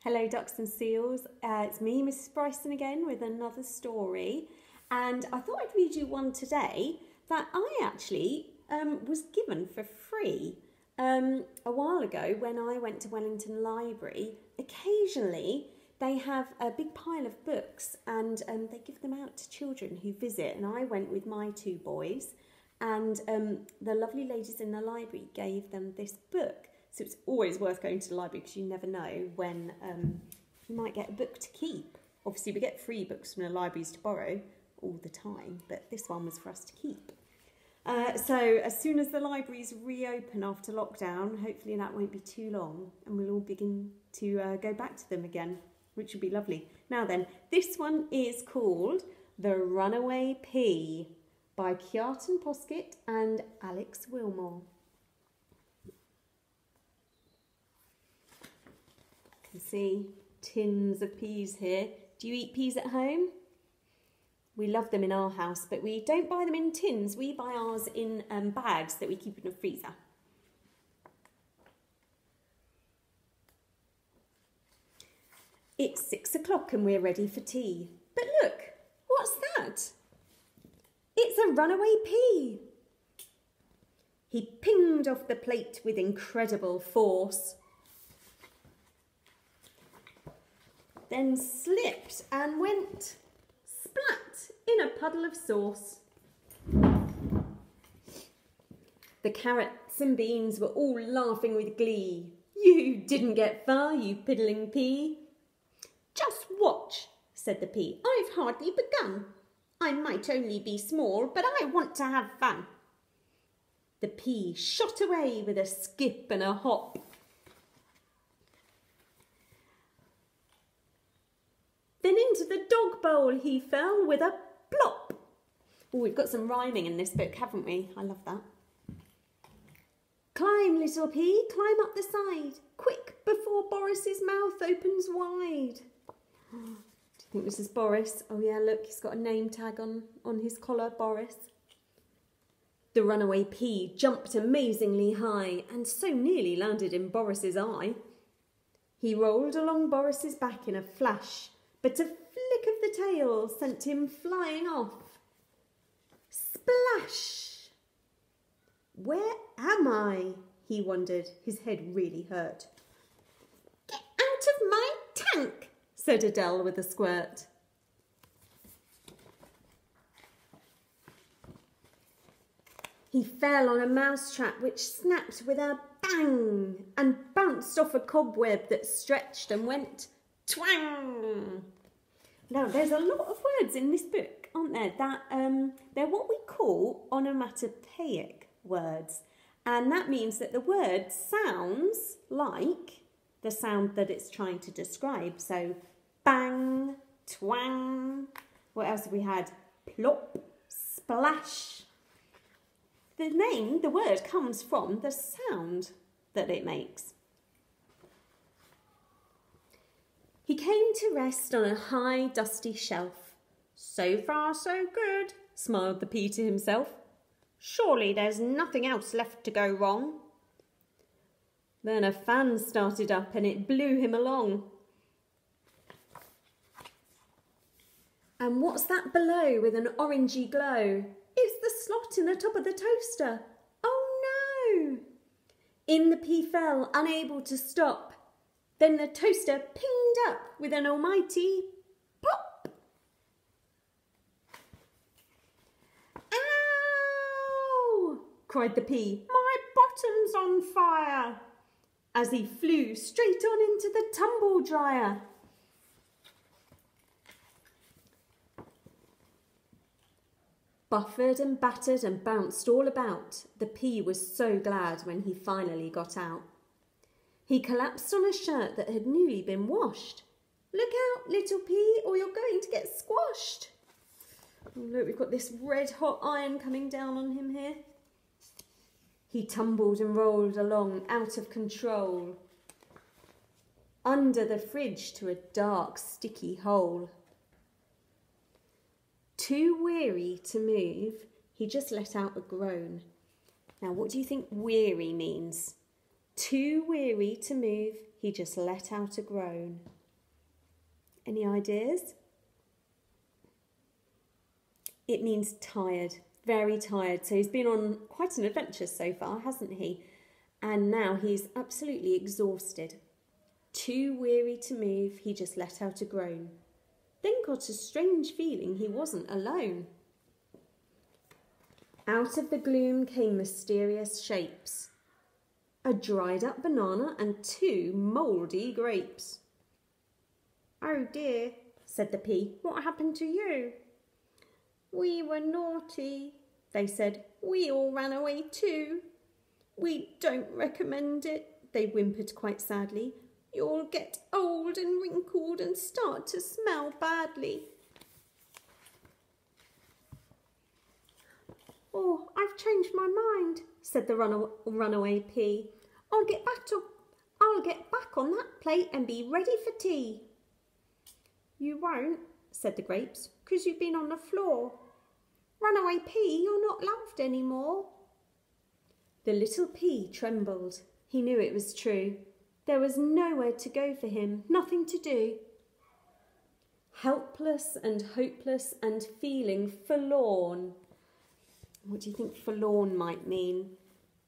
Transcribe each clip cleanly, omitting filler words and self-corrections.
Hello ducks and seals, it's me Mrs Bryson again with another story, and I thought I'd read you one today that I actually was given for free a while ago when I went to Wellington Library. Occasionally they have a big pile of books and they give them out to children who visit, and I went with my two boys and the lovely ladies in the library gave them this book. So it's always worth going to the library because you never know when you might get a book to keep. Obviously we get free books from the libraries to borrow all the time, but this one was for us to keep. So as soon as the libraries reopen after lockdown, hopefully that won't be too long, and we'll all begin to go back to them again, which would be lovely. Now then, this one is called The Runaway Pea by Kjartan Poskett and Alex Wilmore. You can see tins of peas here. Do you eat peas at home? We love them in our house, but we don't buy them in tins. We buy ours in bags that we keep in the freezer. It's 6 o'clock and we're ready for tea. But look, what's that? It's a runaway pea. He pinged off the plate with incredible force, then slipped and went splat in a puddle of sauce. The carrots and beans were all laughing with glee. You didn't get far, you piddling pea. Just watch, said the pea. I've hardly begun. I might only be small, but I want to have fun. The pea shot away with a skip and a hop. Then into the dog bowl he fell with a plop. Oh, we've got some rhyming in this book, haven't we? I love that. Climb, little pea, climb up the side, quick before Boris's mouth opens wide. Do you think this is Boris? Oh yeah, look, he's got a name tag on his collar, Boris. The runaway pea jumped amazingly high and so nearly landed in Boris's eye. He rolled along Boris's back in a flash, but a flick of the tail sent him flying off. Splash! Where am I? He wondered. His head really hurt. Get out of my tank, said Adele with a squirt. He fell on a mousetrap which snapped with a bang and bounced off a cobweb that stretched and went twang. Now, there's a lot of words in this book, aren't there, that they're what we call onomatopoeic words. And that means that the word sounds like the sound that it's trying to describe. So, bang, twang. What else have we had? Plop, splash. The word comes from the sound that it makes. He came to rest on a high, dusty shelf. So far, so good, smiled the pea to himself. Surely there's nothing else left to go wrong. Then a fan started up and it blew him along. And what's that below with an orangey glow? It's the slot in the top of the toaster. Oh no! In the pea fell, unable to stop. Then the toaster pinged up with an almighty pop. Ow! Cried the pea. My bottom's on fire! As he flew straight on into the tumble dryer. Buffered and battered and bounced all about, the pea was so glad when he finally got out. He collapsed on a shirt that had newly been washed. Look out, little pea, or you're going to get squashed. Oh, look, we've got this red-hot iron coming down on him here. He tumbled and rolled along, out of control, under the fridge to a dark, sticky hole. Too weary to move, he just let out a groan. Now, what do you think weary means? Too weary to move, he just let out a groan. Any ideas? It means tired, very tired. So he's been on quite an adventure so far, hasn't he? And now he's absolutely exhausted. Too weary to move, he just let out a groan. Then got a strange feeling he wasn't alone. Out of the gloom came mysterious shapes. A dried up banana and 2 mouldy grapes. Oh dear, said the pea, what happened to you? We were naughty, they said. We all ran away too. We don't recommend it, they whimpered quite sadly. You'll get old and wrinkled and start to smell badly. Oh, I've changed my mind, said the runaway pea. I'll get back on that plate and be ready for tea. You won't, said the grapes, 'cause you've been on the floor. Runaway pea, you're not loved anymore. The little pea trembled. He knew it was true. There was nowhere to go for him, nothing to do. Helpless and hopeless and feeling forlorn. What do you think forlorn might mean?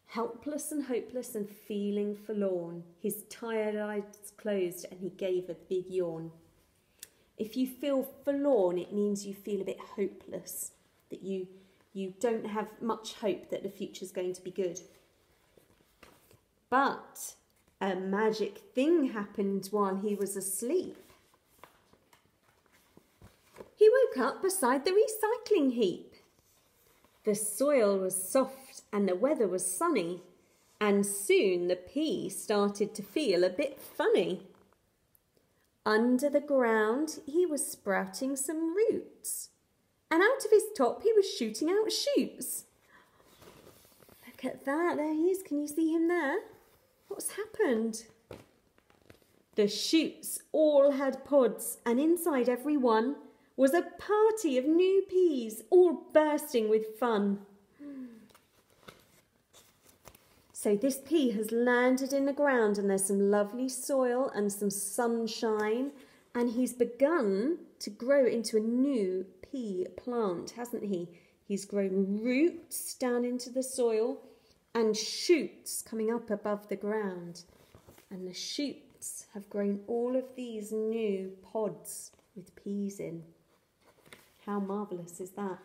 Helpless and hopeless and feeling forlorn. His tired eyes closed and he gave a big yawn. If you feel forlorn, it means you feel a bit hopeless, that you don't have much hope that the future's going to be good. But a magic thing happened while he was asleep. He woke up beside the recycling heap. The soil was soft and the weather was sunny, and soon the pea started to feel a bit funny. Under the ground, he was sprouting some roots, and out of his top he was shooting out shoots. Look at that, there he is. Can you see him there? What's happened? The shoots all had pods, and inside every one was a party of new peas, all bursting with fun. So this pea has landed in the ground, and there's some lovely soil and some sunshine, and he's begun to grow into a new pea plant, hasn't he? He's grown roots down into the soil and shoots coming up above the ground. And the shoots have grown all of these new pods with peas in. How marvellous is that?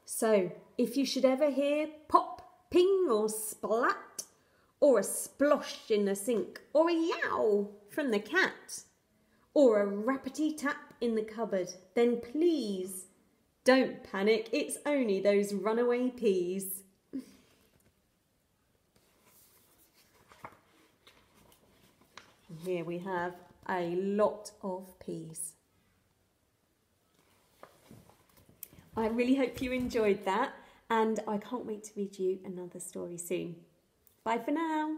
So, if you should ever hear pop, ping or splat, or a splosh in the sink, or a yow from the cat, or a rappity-tap in the cupboard, then please don't panic, it's only those runaway peas. And here we have a lot of peas. I really hope you enjoyed that, and I can't wait to read you another story soon. Bye for now.